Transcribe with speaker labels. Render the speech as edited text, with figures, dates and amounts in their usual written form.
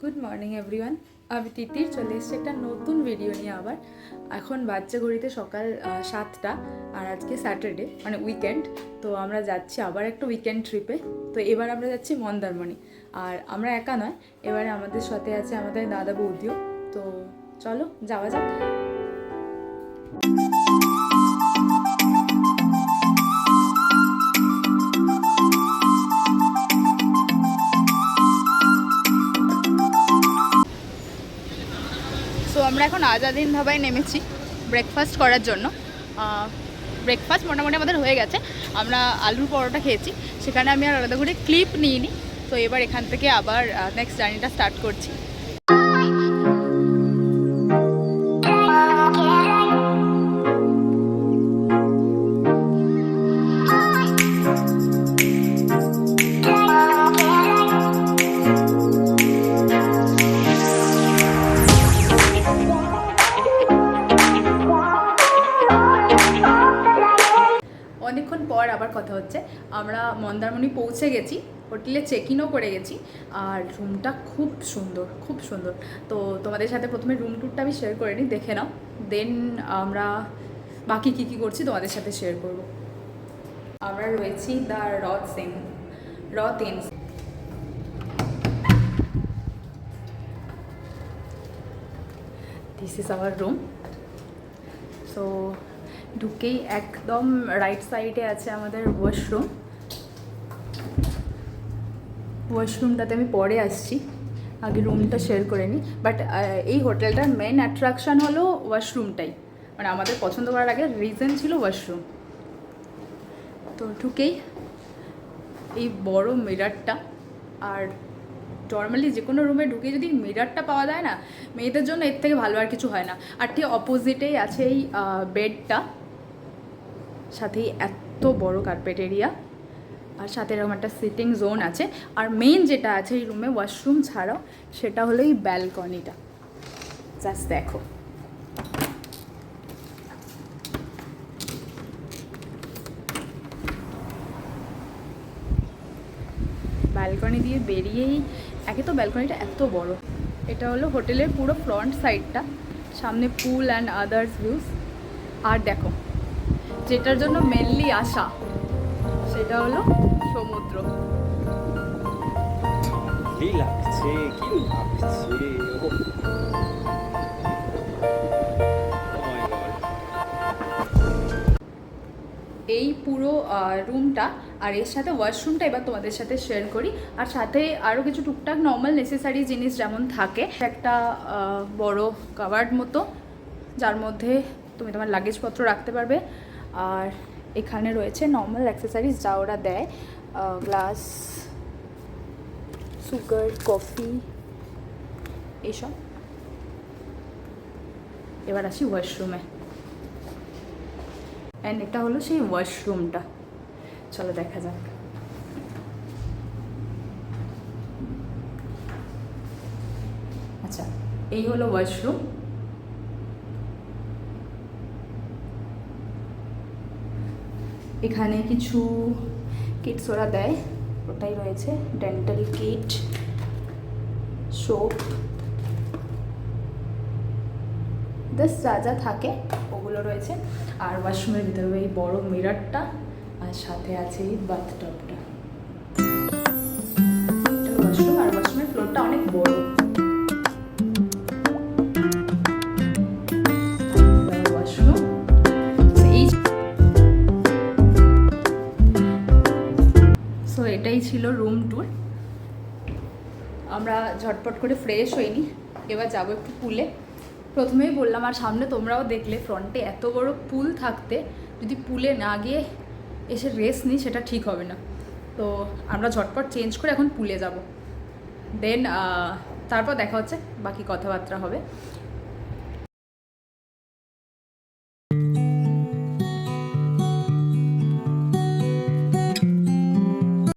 Speaker 1: Good morning everyone. আমি তিতির চলে এসেছি একটা নতুন ভিডিও নিয়ে আবার। এখন বাচ্চা ঘড়িতে সকাল 7টা, আর আজকে স্যাটারডে মানে উইকেন্ড। তো আমরা যাচ্ছি আবার একটা উইকেন্ড ট্রিপে। তো এবার আমরা যাচ্ছি মন্দারমণি। আর আমরা একা নয়, এবারে আমাদের সাথে আছে আমাদের দাদা বৌদিও। তো চলো যাওয়া যাক। তো আমরা এখন আজাদিন ধাবায় নেমেছি ব্রেকফাস্ট করার জন্য। ব্রেকফাস্ট মোটামুটি আমাদের হয়ে গেছে। আমরা আলুর পরোটা খেয়েছি, সেখানে আমি আর আলাদা করে ক্লিপ নিইনি। তো এবার এখান থেকে আবার নেক্সট জার্নিটা স্টার্ট করছি। অনেকক্ষণ পর আবার কথা হচ্ছে। আমরা মন্দারমণি পৌঁছে গেছি, হোটেলে চেক ইনও করে গেছি। আর রুমটা খুব সুন্দর, খুব সুন্দর। তো তোমাদের সাথে প্রথমে রুম ট্যুরটা আমি শেয়ার করে নিই, দেখে নাও। দেন আমরা বাকি কী কী করছি তোমাদের সাথে শেয়ার করব। আমরা রয়েছি দ্য রথ in. This is our room. So ঢুকেই একদম রাইট সাইডে আছে আমাদের ওয়াশরুমটাতে আমি পরে আসছি, আগে রুমটা শেয়ার করে নিই। বাট এই হোটেলটার মেন অ্যাট্রাকশান হলো ওয়াশরুমটাই, মানে আমাদের পছন্দ করার আগে রিজন ছিল ওয়াশরুম। তো ঢুকেই এই বড় মিরারটা, আর নর্মালি যে কোনো রুমে ঢুকে যদি মিরারটা পাওয়া যায় না, মেয়েদের জন্য এর থেকে ভালো আর কিছু হয় না। আর ঠিক অপোজিটেই আছে এই বেডটা, সাথেই এত বড় কার্পেট এরিয়া, আর সাথে এরকম একটা সিটিং জোন আছে। আর মেইন যেটা আছে এই রুমে ওয়াশরুম ছাড়াও, সেটা হলো এই ব্যালকনিটা। জাস্ট দেখো, ব্যালকনি দিয়ে বেরিয়েই একে তো ব্যালকনিটা এত বড়। এটা হলো হোটেলের পুরো ফ্রন্ট সাইডটা, সামনে পুল অ্যান্ড আদার্স ভিউজ। আর দেখো, যেটার জন্য মেনলি আসা সেটা হলো সমুদ্র। এই পুরো রুমটা আর এর সাথে ওয়াশরুমটা এবার তোমাদের সাথে শেয়ার করি। আর সাথে আরও কিছু টুকটাক নর্মাল নেসেসারি জিনিস যেমন থাকে, একটা বড় কাভার্ড মতো, যার মধ্যে তুমি তোমার লাগেজপত্র রাখতে পারবে। আর এখানে রয়েছে নর্মাল অ্যাক্সেসারিজ যা ওরা দেয়, গ্লাস, সুগার, কফি, এইসব। এবার আসি ওয়াশরুমে, অ্যান্ড এটা হলো সেই ওয়াশরুমটা। চলো দেখা যাক। আচ্ছা, এই হলো ওয়াশরুম। এখানে কিছু কিটস ওরা দেয়, ওটাই রয়েছে, ডেন্টাল কিট, সোপ, জাস্ট যা যা থাকে ওগুলো রয়েছে। আর ওয়াশরুমের ভিতরে এই বড় মিরারটা, আর সাথে আছে এই বাথটবটা। ওয়াশরুম, আর ওয়াশরুমের ফ্লোরটা অনেক বড়। ওয়াশরুম সো এটাই ছিল রুম ট্যুর। আমরা ঝটপট করে ফ্রেশ হইনি, এবার যাবো একটু পুলে। প্রথমেই বললাম, আর সামনে তোমরাও দেখলে, ফ্রন্টে এত বড় পুল থাকতে যদি পুলে না গিয়ে এসে রেস্ট নিই সেটা ঠিক হবে না। তো আমরা ঝটপট চেঞ্জ করে এখন পুলে যাব, দেন তারপর দেখা হচ্ছে, বাকি কথাবার্তা হবে।